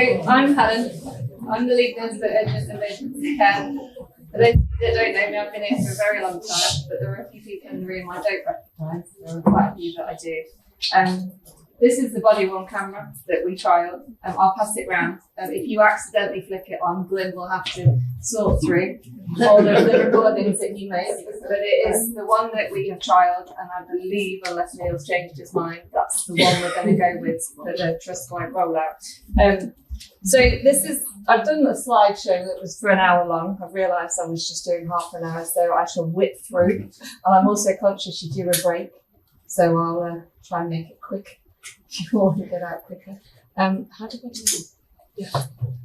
I'm Helen. I'm the lead nurse at Urgent Emergency Care. For those of you that don't know me, I've been here for a very long time, but there are a few people in the room I don't recognise. There are quite a few that I do. This is the body-worn camera that we trialled. I'll pass it round. If you accidentally flick it on, Glenn will have to sort through all of the recordings that you make. But it is the one that we have trialled, and I believe, unless Neil's changed his mind, that's the one we're going to go with for the Trust Point rollout. So I've done a slideshow that was for an hour long. I've realised I was just doing half an hour, so I shall whip through. And I'm also conscious you do a break, so I'll try and make it quick. If you want to get out quicker. How did I do this? Yeah.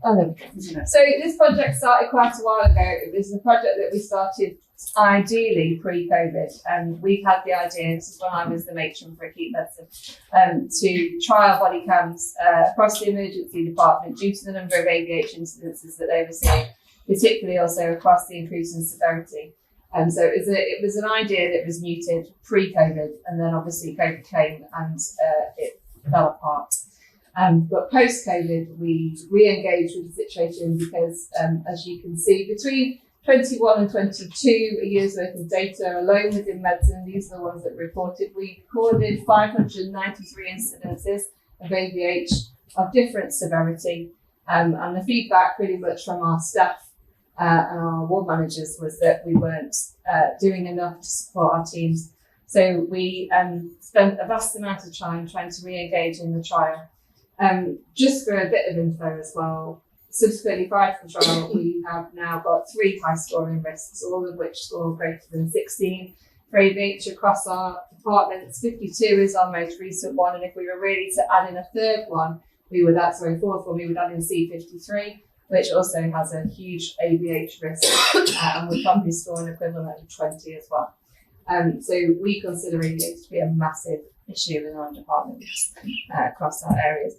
Oh, there we go. So this project started quite a while ago. It was a project that we started ideally pre-COVID. And we had the idea, this is when I was the matron for acute medicine, to trial body cams across the emergency department due to the number of AVH incidences that they were seeing, particularly also across the increase in severity. So it was an idea that was mooted pre-COVID, and then obviously COVID came and it fell apart. But post-COVID, we re-engaged with the situation because, as you can see, between 21 and 22, a year's worth of data alone within medicine, these are the ones that reported. We recorded 593 incidences of AVH of different severity, and the feedback pretty much from our staff and our ward managers was that we weren't doing enough to support our teams. So we spent a vast amount of time trying to re-engage in the trial. Just for a bit of info as well, subsequently prior to the trial, we have now got 3 high scoring risks, all of which score greater than 16 for AVH across our departments. 52 is our most recent one, and if we were really to add in a fourth one, we would add in C53, which also has a huge AVH risk, and would probably score an equivalent of 20 as well. So we consider AVH to be a massive issue in our department across our areas.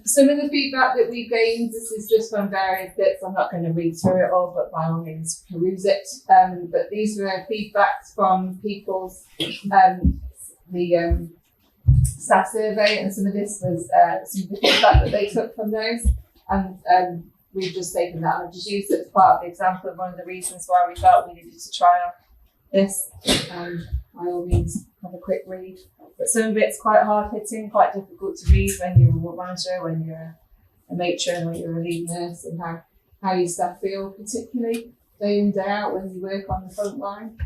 Some of the feedback that we gained, this is just from various bits, I'm not going to read through it all, but by all means peruse it. But these were feedbacks from people's, the staff survey, and some of this was some of the feedback that they took from those. And we've just taken that and just used it as part of the example of one of the reasons why we felt we needed to trial this. By all means, have a quick read. But some of it's quite hard hitting, quite difficult to read when you're a ward manager, when you're a matron, when you're a lead nurse, and how your staff feel, particularly day in, day out when you work on the front line.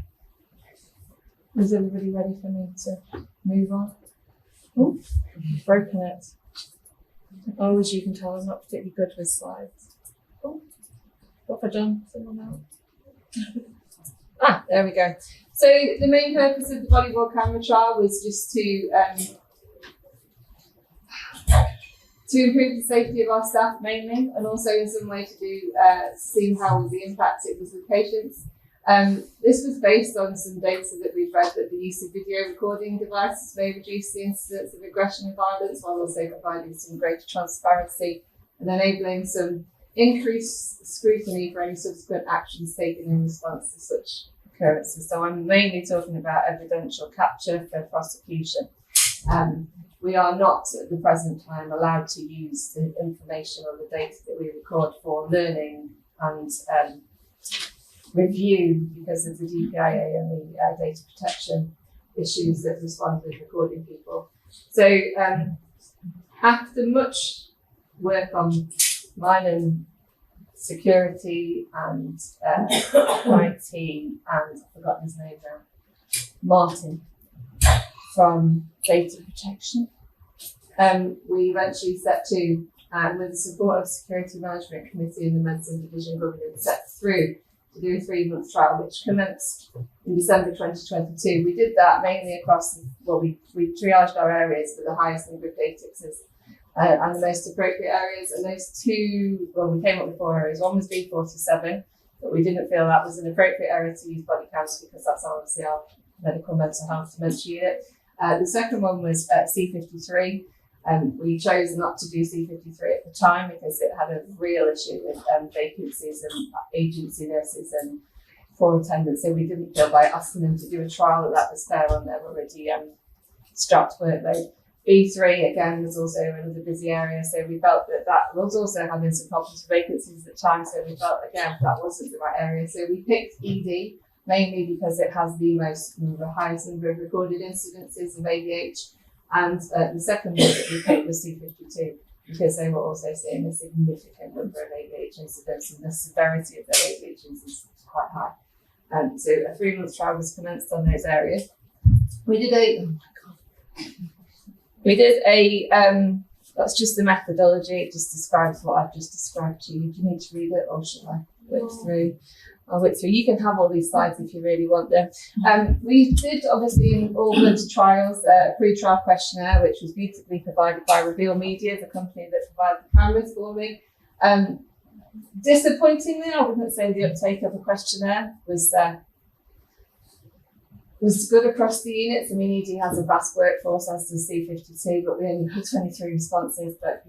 Is everybody ready for me to move on? Oh, I've broken it. Oh, as you can tell, I'm not particularly good with slides. Oh, what have I done? Someone else? There we go. So the main purpose of the body-worn camera trial was just to improve the safety of our staff mainly, and also in some way to see how the impact it was with patients. This was based on some data that we've read that the use of video recording devices may reduce the incidence of aggression and violence, while also providing some greater transparency and enabling some increased scrutiny for any subsequent actions taken in response to such occurrences. So I'm mainly talking about evidential capture for prosecution. We are not at the present time allowed to use the information or the data that we record for learning and review because of the DPIA and the data protection issues that respond with recording people. So after much work on mine and security and IT, and I've forgotten his name now, Martin from data protection, we eventually set to, with the support of Security Management Committee and the Medicine Division Governance, set through to do a 3-month trial, which commenced in December 2022. We did that mainly across, we triaged our areas for the highest number of data fixes and the most appropriate areas. And those two, we came up with 4 areas. One was B47, but we didn't feel that was an appropriate area to use body cams because that's obviously our medical mental health dementia unit. The second one was C53. We chose not to do C53 at the time because it had a real issue with vacancies and agency nurses and poor attendance. So we didn't feel by asking them to do a trial that was fair on their already strapped workload. B3 again was also another busy area, so we felt that was also having some problems with vacancies at the time, so we felt again that wasn't the right area. So we picked ED mainly because it has the highest number of recorded incidences of ADH, and the second one that we picked was C52 because they were also seeing a significant number of ADH incidents and the severity of their ADH incidents was quite high. So a 3-month trial was commenced on those areas. We did a that's just the methodology. It just describes what I've just described to you. Do you need to read it or should I whip through? I'll whip through. You can have all these slides if you really want them. We did, obviously, in all blood trials, a pre-trial questionnaire, which was beautifully provided by Reveal Media, the company that provided the cameras for me. Disappointingly, I wouldn't say the uptake of a questionnaire was good across the units. I mean, ED has a vast workforce, as does C52, but we only had 23 responses. But,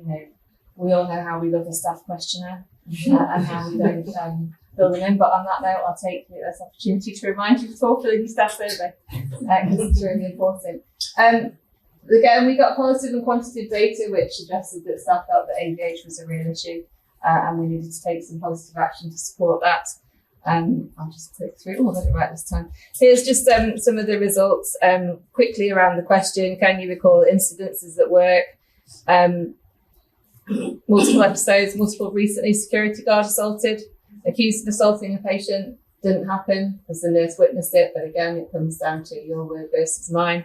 we all know how we love a staff questionnaire and how we don't fill them in. But on that note, I'll take this opportunity to remind you before filling your staff survey, because it's really important. Again, we got qualitative and quantitative data, which suggested that staff felt that ADH was a real issue, and we needed to take some positive action to support that. I'll just click through. I got it right this time. Here's just some of the results quickly around the question. Can you recall incidences at work? Multiple episodes, multiple recently security guard assaulted, accused of assaulting a patient, didn't happen because the nurse witnessed it, but again, it comes down to your word versus mine.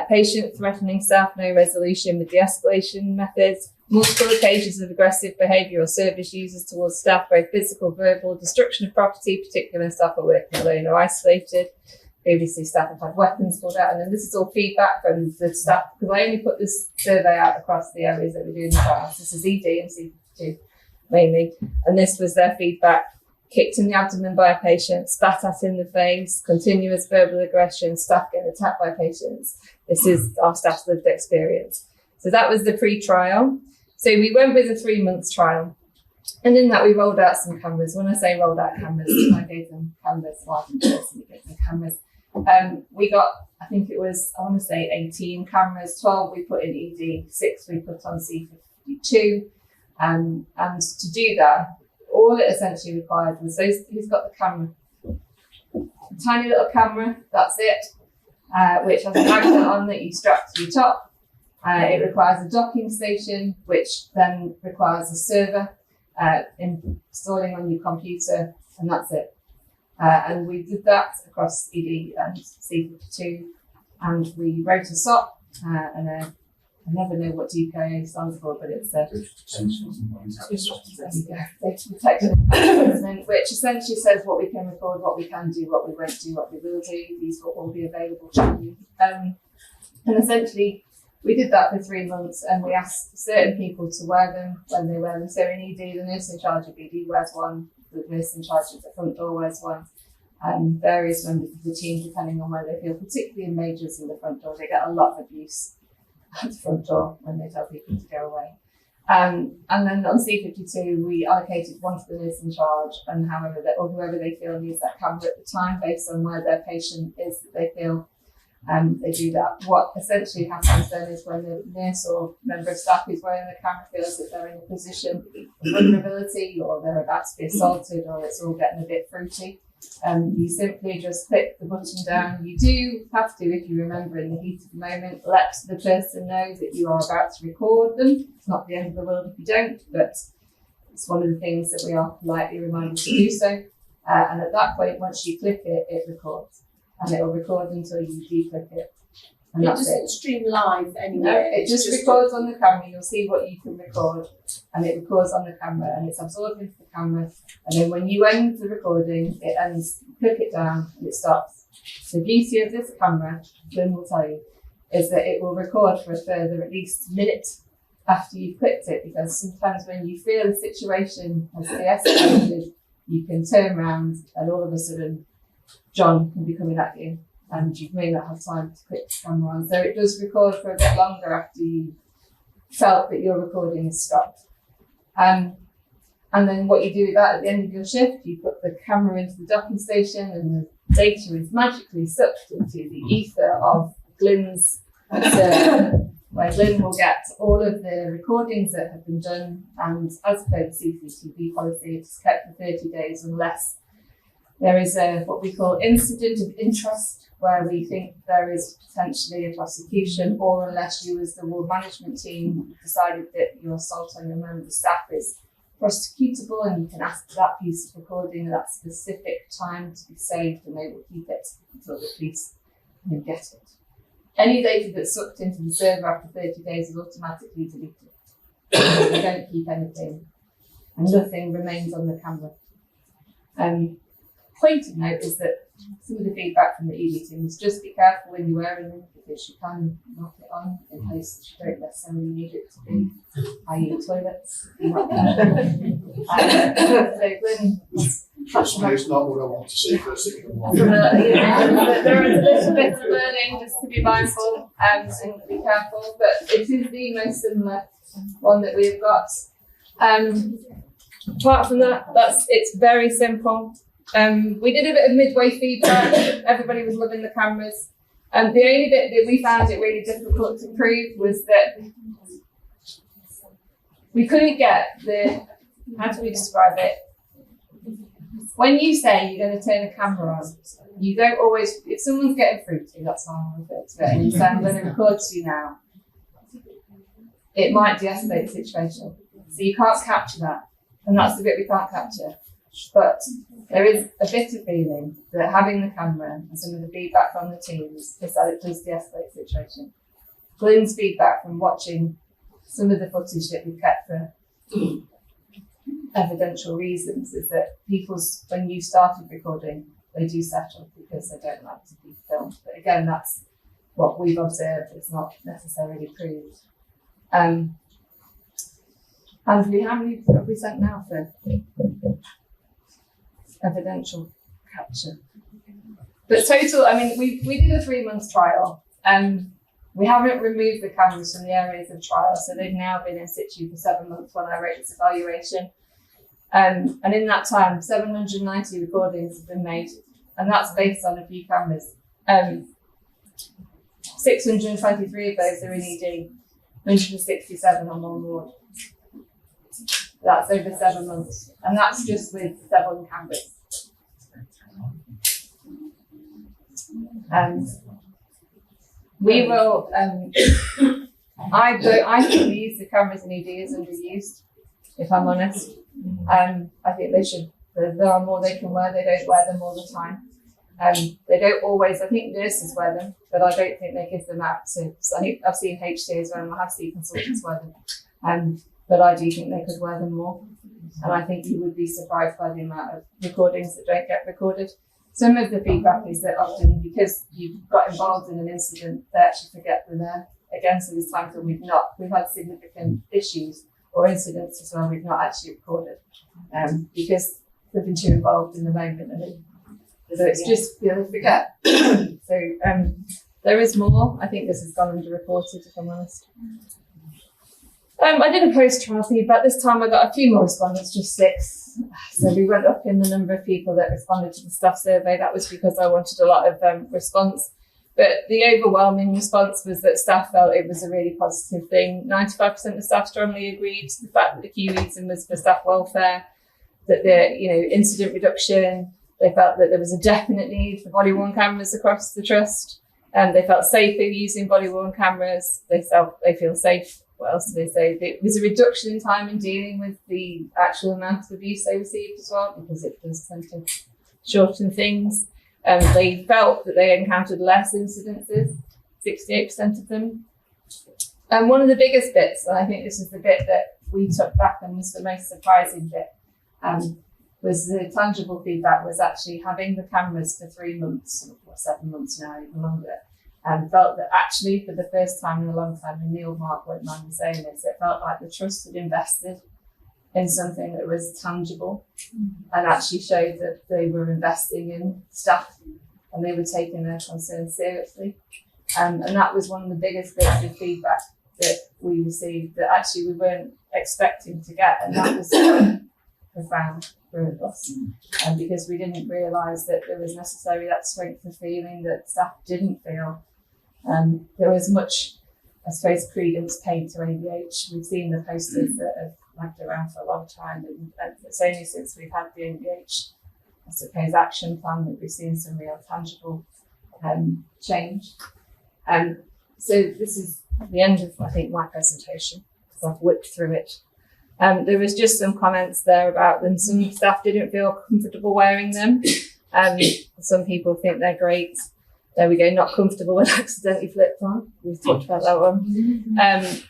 Patient threatening staff, no resolution with de-escalation methods, multiple occasions of aggressive behaviour or service users towards staff, both physical, verbal, destruction of property, particularly when staff are working alone or isolated. Previously, staff have had weapons pulled out, and then this is all feedback from the staff, because I only put this survey out across the areas that we're doing the trials. This is ED and C2 mainly, and this was their feedback. Kicked in the abdomen by a patient, spat at in the face, continuous verbal aggression, staff getting attacked by patients. This is our staff's lived experience. So that was the pre-trial. So we went with a 3-month trial. And in that we rolled out some cameras. When I say rolled out cameras, I gave them cameras, well, I didn't personally give them cameras. We got, I think it was, I want to say 18 cameras, 12 we put in ED, 6 we put on C52. And to do that, all it essentially required was those who's got the camera, a tiny little camera, that's it, which has a magnet on that you strap to your top. It requires a docking station, which then requires a server installing on your computer, and that's it. And we did that across ED and C52, and we wrote a SOP and I never know what DPIA stands for, but it's data protection enforcement, which essentially says what we can record, what we can do, what we won't do, what we will do. These will all be available to you. And essentially, we did that for 3 months, and we asked certain people to wear them when they wear them. So in ED, the nurse in charge of ED wears one, the nurse in charge of the front door wears one, and various members of the team, depending on where they feel, particularly in majors in the front door, they get a lot of abuse at the front door when they tell people to go away. And then on C52, we allocated one to the nurse in charge, and whoever they feel needs that camera at the time, based on where their patient is that they feel they do that. What essentially happens then is when the nurse or member of staff who's wearing the camera feels that they're in a position of vulnerability, or they're about to be assaulted, or it's all getting a bit fruity, you simply just click the button down. You do have to, if you remember in the heat of the moment, let the person know that you are about to record them. It's not the end of the world if you don't, but it's one of the things that we are politely reminded to do so. And at that point, once you click it, it records. And it will record until you de-click it. And that's it. It doesn't stream live anywhere. No, it just records on the camera. You'll see what you can record, and it records on the camera, and it's absorbed into the camera. And then when you end the recording, it ends. Click it down, and it stops. The beauty of this camera, Lynn will tell you, is that it will record for a further at least minute after you've clicked it, because sometimes when you feel the situation has de-escalated, you can turn around, and all of a sudden, John can be coming at you, and you may not have time to click the camera on. So it does record for a bit longer after you felt that your recording has stopped. And then what you do with that at the end of your shift, you put the camera into the docking station, and the data is magically sucked into the ether of Glyn's server, where Lynn will get all of the recordings that have been done, and as per the CCTV policy, it's kept for 30 days unless there is what we call incident of interest, where we think there is potentially a prosecution, or unless you as the ward management team decided that your assault on your member of staff is prosecutable, and you can ask for that piece of recording at that specific time to be saved, and they will keep it until the police can get it. Any data that's sucked into the server after 30 days is automatically deleted. We don't keep anything, and nothing remains on the camera. Point of note is that some of the feedback from the ED team is just be careful when you're wearing them, because you can knock it on in places you don't necessarily need it to be, i.e. toilets. Trust me, it's not what I want to see first thing in the morning. There is a little bit of learning just to be mindful and be careful, but it is the most similar one that we've got. Apart from that, it's very simple. We did a bit of midway feedback. Everybody was loving the cameras. The only bit that we found it really difficult to prove was that we couldn't get how do we describe it? When you say you're going to turn a camera on, you don't always, if someone's getting fruity, that's how I refer to it, and you say, I'm going to record you now, it might de-escalate the situation. So you can't capture that. And that's the bit we can't capture. But there is a bit of feeling that having the camera and some of the feedback from the teams is that it does de-escalate the situation. Glenn's feedback from watching some of the footage that we've kept for evidential reasons is that when you started recording, they do settle because they don't like to be filmed. But again, that's what we've observed. It's not necessarily proved. And how many have we sent now for evidential capture? But total, I mean, we did a 3-month trial. We haven't removed the cameras from the areas of trial, so they've now been in situ for 7 months when I wrote this evaluation. And in that time, 790 recordings have been made, and that's based on a few cameras. 623 of those are in ED, 167 on one ward. That's over 7 months, and that's just with 7 cameras. And we will. I think the use of cameras in ED is underused, if I'm honest. I think they should. There are more they can wear. They don't wear them all the time. They don't always. I think nurses wear them, but I don't think they give them out. So I've seen HCAs wear them. I have seen consultants wear them. But I do think they could wear them more. And I think you would be surprised by the amount of recordings that don't get recorded. Some of the feedback is that often because you've got involved in an incident, they actually forget they're there. Again, so there's times when we've had significant issues or incidents as well we've not actually recorded because they've been too involved in the moment. So it's just, they forget. So there is more. I think this has gone underreported, if I'm honest. I did a post-trial feedback. This time I got a few more respondents, just 6. So we went up in the number of people that responded to the staff survey. That was because I wanted a lot of response. But the overwhelming response was that staff felt it was a really positive thing. 95% of staff strongly agreed to the fact that the key reason was for staff welfare, that the incident reduction. They felt that there was a definite need for body-worn cameras across the trust, and they felt safer using body-worn cameras. They feel safe. What else did they say? There was a reduction in time in dealing with the actual amount of abuse they received as well, because it does tend to shorten things. They felt that they encountered less incidences, 68% of them. And one of the biggest bits, and I think this is the bit that we took back and was the most surprising bit, was the tangible feedback was actually having the cameras for 3 months, or 7 months now, even longer, and felt that actually for the first time in a long time, and Neil Mark won't mind me saying this, it felt like the trust had invested in something that was tangible and actually showed that they were investing in staff and they were taking their concerns seriously. And that was one of the biggest bits of feedback that we received that actually we weren't expecting to get, and that was profound for us, because we didn't realise that there was necessarily that strength of feeling that staff didn't feel. There was much I suppose, credence paid to ABH. We've seen the posters that have lagged around for a long time, and it's only since we've had the ABH, I suppose, action plan that we've seen some real tangible change. So this is the end of, I think, my presentation, because I've whipped through it. There was just some comments there about them. Some staff didn't feel comfortable wearing them. Some people think they're great. There we go, not comfortable when accidentally flipped on. We've talked about that one.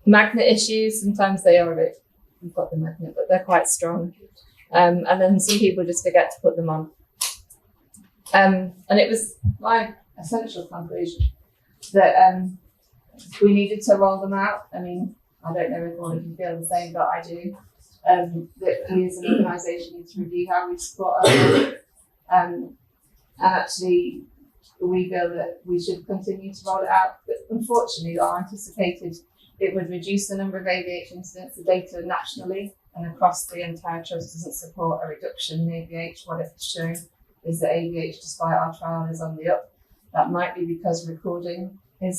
Magnet issues, sometimes they are a bit, we've got the magnet, but they're quite strong. And then some people just forget to put them on. And it was my essential conclusion that we needed to roll them out. I mean, I don't know if all of you feel the same, but I do. That we as an organisation need to review how we support our members. And actually, we feel that we should continue to roll it out. But unfortunately, our anticipated it would reduce the number of AVH incidents. The data nationally and across the entire trust doesn't support a reduction in AVH. What it's shown is that AVH, despite our trial, is on the up. That might be because recording of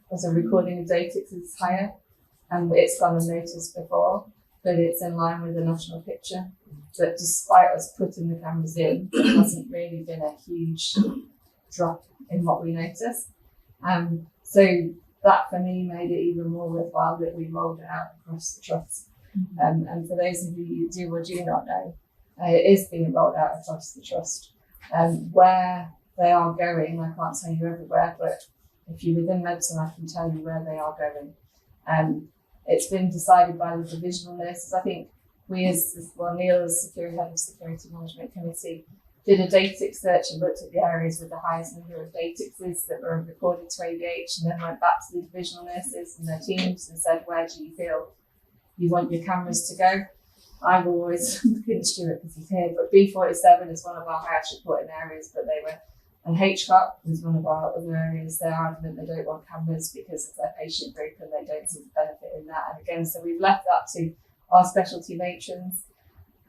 datix is higher, and it's gone unnoticed before, but it's in line with the national picture. But despite us putting the cameras in, there hasn't really been a huge drop in what we noticed. So that for me made it even more worthwhile that we rolled it out across the trust. And for those of you who do or do not know, it is being rolled out across the trust. Where they are going, I can't tell you everywhere, but if you're within medicine, I can tell you where they are going. It's been decided by the divisional nurses. I think we Neil as head of Security Management Committee, did a datix search and looked at the areas with the highest number of datixes that were recorded to AVH, and then went back to the divisional nurses and their teams and said, where do you feel you want your cameras to go? I've always, couldn't Stuart because he's here, but B47 is one of our highest reporting areas, but they were, and HCOP is one of our other areas. They're adamant they don't want cameras because of their patient group and they don't see the benefit in that. And again, so we've left that to our specialty matrons.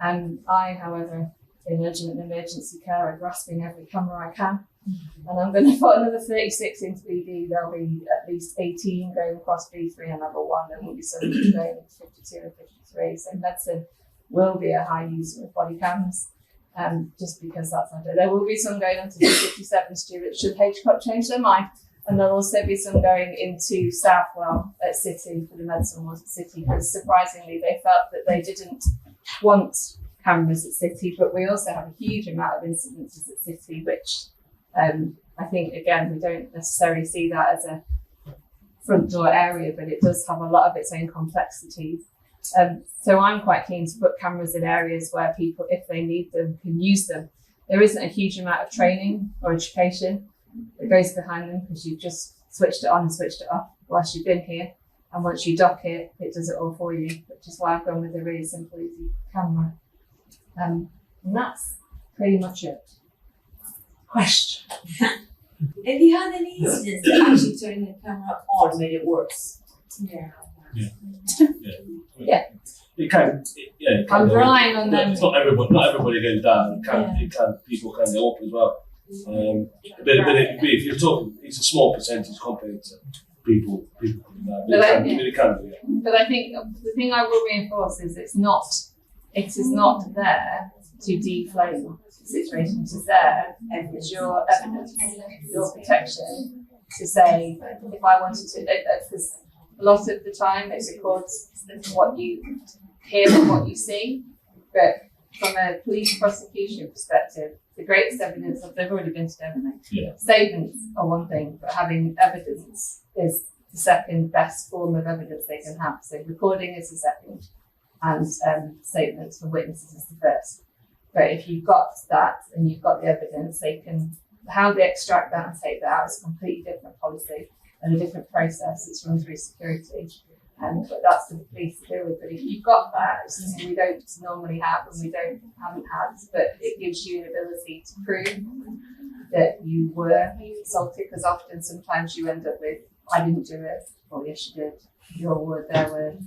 And I, however, in urgent and emergency care, are grasping every camera I can. And I'm going to put another 36 into BD. There'll be at least 18 going across B3 and level 1. There will be some going 52 and 53. So medicine will be a high user of body cams, just because that's under. There will be some going on to B57 Stuart should HCOP change their mind. And there'll also be some going into Southwell at City for the medicine ward at City, because surprisingly they felt that they didn't want cameras at City, but we also have a huge amount of incidences at City, which I think, again, we don't necessarily see that as a front door area, but it does have a lot of its own complexities. So I'm quite keen to put cameras in areas where people, if they need them, can use them. There isn't a huge amount of training or education that goes behind them, because you've just switched it on and switched it off whilst you've been here. And once you dock it, it does it all for you, which is why I've gone with a really simple, easy camera. And that's pretty much it. Question. Have you had any incidents that actually turning the camera on made it worse? Yeah. Yeah. It can. It can I'm relying on them. It's not everybody. Not everybody goes down. It can. People can go up as well. If you're talking, it's a small percentage compared to people coming down. It can do. Yeah. But I think the thing I will reinforce is it is not there to deflate the situation. It is there as your evidence, your protection, to say if I wanted to, because a lot of the time it records what you hear and what you see, but from a police prosecution perspective, the greatest evidence, they've already been to them, Yeah. Statements are one thing, but having evidence is the second best form of evidence they can have. So recording is the second, and statements from witnesses is the first. But if you've got that and you've got the evidence, how they extract that and take that out is a completely different policy and a different process. It's run through security. But that's for the police to deal with. But if you've got that, it's something we don't normally have and we haven't had, but it gives you an ability to prove that you were assaulted, because often sometimes you end up with, I didn't do it, or yes you did, your word, their word.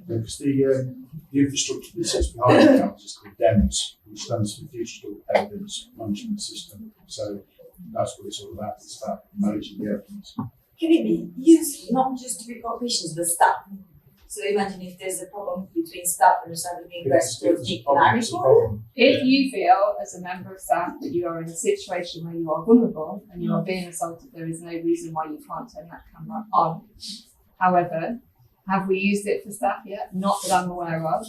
Because the infrastructure that sits behind the cameras is called DEMS, which stands for Digital Evidence Management System. So That's what it's all about. It's about managing the evidence. Can it be used not just to report patients, but staff? So imagine if there's a problem between staff and the staff being It's arrested, a can I problem. It's a report it? problem. If you feel as a member of staff that you are in a situation where you are vulnerable and you are being assaulted, there is no reason why you can't turn that camera on. However, have we used it for staff yet? Not that I'm aware of.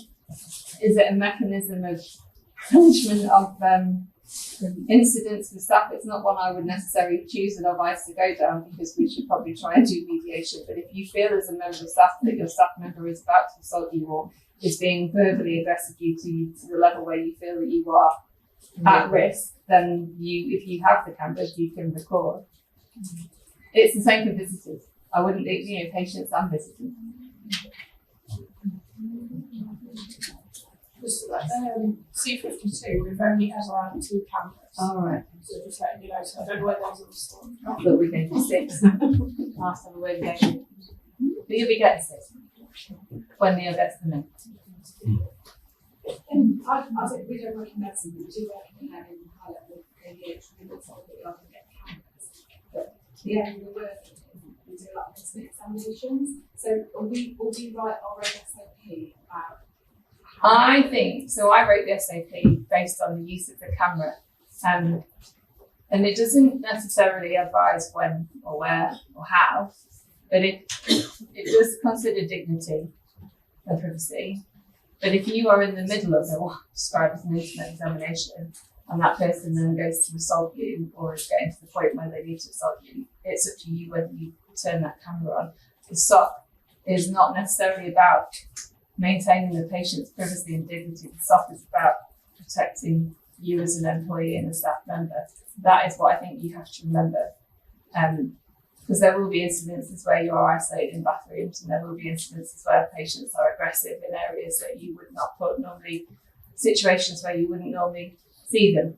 Is it a mechanism of punishment of incidents with staff? It's not one I would necessarily choose and advise to go down, because we should probably try and do mediation. But if you feel as a member of staff that your staff member is about to assault you or is being verbally aggressive to the level where you feel that you are at risk, then if you have the cameras, you can record. It's the same for visitors. I wouldn't leave, patients and visitors. C52, we've only ever had 2 cameras. All right. So just letting you know, so I don't know where those are stored. But we're going to 6. Last time we were going. But you'll be getting 6 when Neil gets them in. I think we don't work in medicine, but we do work in high level radiation, and that's all that we often get cameras. But the area we're working in, we do a lot of instant examinations. So will we write our own SOP about? I think so. I wrote the SOP based on the use of the camera, and it doesn't necessarily advise when or where or how, but it does consider dignity and privacy. But if you are in the middle of what described as an intimate examination, and that person then goes to assault you or is getting to the point where they need to assault you, it's up to you whether you turn that camera on. The SOP is not necessarily about maintaining the patient's privacy and dignity. The SOP is about protecting you as an employee and a staff member. That is what I think you have to remember. Because there will be incidences where you are isolated in bathrooms, and there will be incidences where patients are aggressive in areas that you would not put normally, situations where you wouldn't normally see them.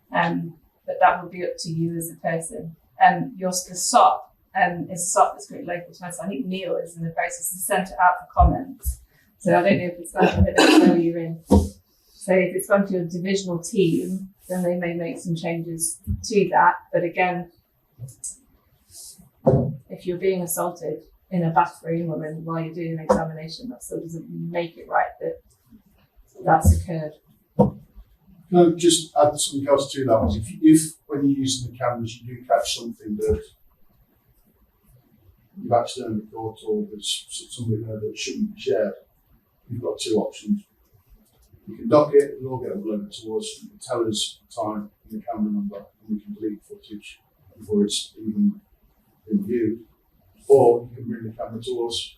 But that would be up to you as a person. The SOP is a SOP that's pretty local to us. I think Neil is in the process of sent it out for comments. So I don't know if it's gone to the area you're in. So if it's gone to your divisional team, then they may make some changes to that. But again, if you're being assaulted in a bathroom or while you're doing an examination, that still doesn't make it right that that's occurred. No, just add something else to that. If when you're using the cameras you do catch something that you've accidentally caught or there's something there that shouldn't be shared, you've got 2 options. You can dock it, it'll all get uploaded to us, you can tell us the time and the camera number, and we can delete footage before it's even been viewed. Or you can bring the camera to us,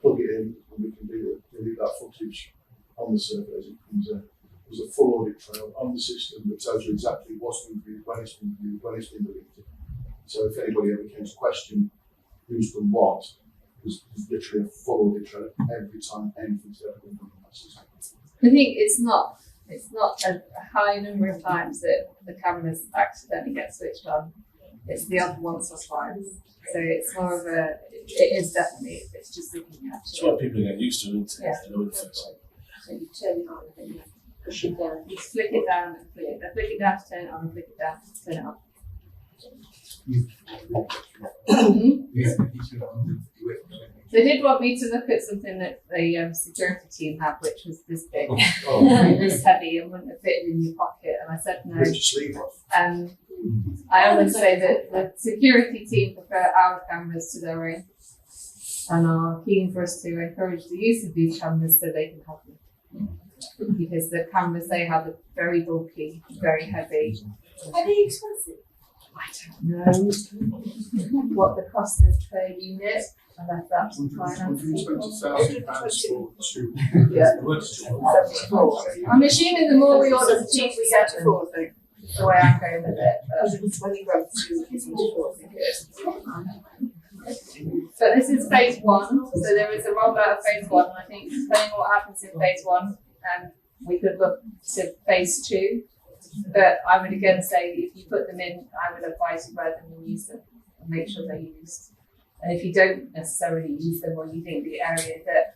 plug it in, and we can delete that footage on the server as it comes in. There's a full audit trail on the system that tells you exactly what's been viewed, when it's been viewed, when it's been deleted. So if anybody ever came to question who's done what, there's literally a full audit trail every time anything's ever been done on that system. I think it's not a high number of times that the cameras accidentally get switched on. It's the odd once or twice. So it's more of it's just looking at It's what people get used to, isn't it? Yeah. They know it's So you turn it on and then you push it down. You flick it down and flick it down to turn it on and flick it down to turn it on. They did want me to look at something that the security team had, which was this big, this heavy, and wouldn't have fitted in your pocket. And I said no. Lift your sleeve off. I always say that the security team prefer our cameras to their own, and are keen for us to encourage the use of these cameras so they can have them. Because the cameras they have are very bulky, very heavy. Are they expensive? I don't know what the cost is per unit. I left that to finance people. £120,000 for 2. Yeah. I'm assuming the more we order, the cheaper we get them. The way I'm going with it. But this is phase 1, so there is a rollout of phase 1. And I think depending on what happens in phase 1, we could look to phase 2. But I would again say if you put them in, I would advise you wear them and use them and make sure they're used. And if you don't necessarily use them, or you think the area that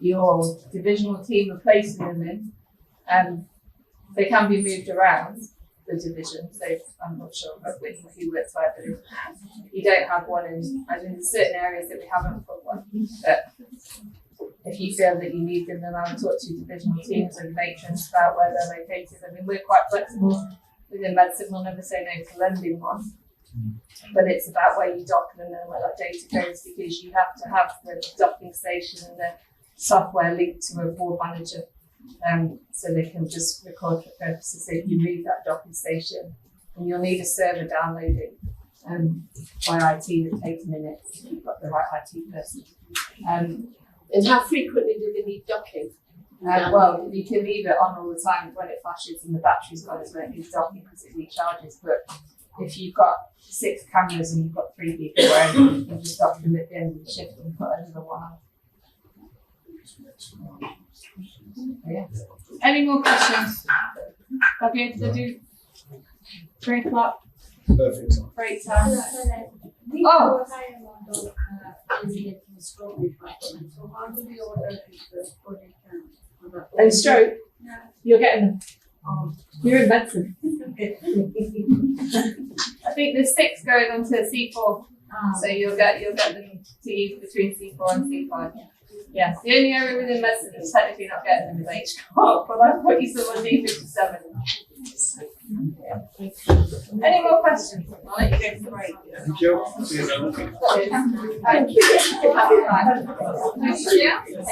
your divisional team are placing them in, they can be moved around. the division. So I'm not sure about who works where, but you don't have one in, as in certain areas that we haven't got one. But if you feel that you need them, then I'll talk to your divisional teams or your matrons about where they're located. I mean, we're quite flexible within medicine. We'll never say no to lending one. But it's about where you dock them and where that data goes, because you have to have the docking station and the software linked to a board manager, so they can just record for purposes. So if you move that docking station, and you'll need a server downloading by IT that takes minutes if you've got the right IT person. And how frequently do they need docking? Well, you can leave it on all the time. When it flashes and the battery's gone, it won't need docking because it recharges. But if you've got 6 cameras and you've got 3 people wearing, you can just dock them at the end of the shift and put another one on. Yeah. Any more questions? I'll be able to do 3 o'clock. Perfect. Great time. Oh. And stroke, you're getting them. You're in medicine. I think there's 6 going on to C4, so you'll get them to use between C4 and C5. Yes, the only area within medicine that's technically not getting them is H corp, but I've put you someone D57. Yeah. Any more questions? I'll let you go to the break. Thank you. See you then. Thank you. Thank you.